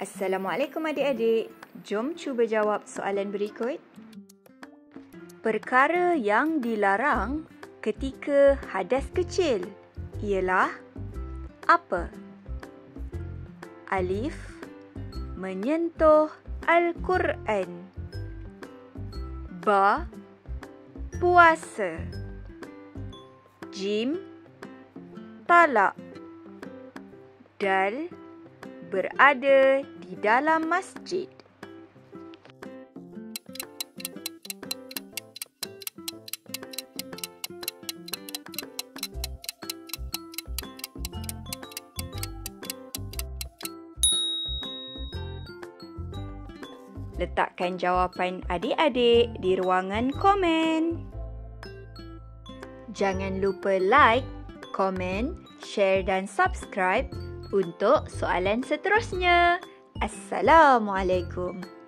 Assalamualaikum adik-adik. Jom cuba jawab soalan berikut. Perkara yang dilarang ketika hadas kecil ialah apa? Alif, menyentuh Al-Quran. Ba, puasa. Jim, talak. Dal, berada di dalam masjid. Letakkan jawapan adik-adik di ruangan komen. Jangan lupa like, komen, share dan subscribe untuk soalan seterusnya. Assalamualaikum.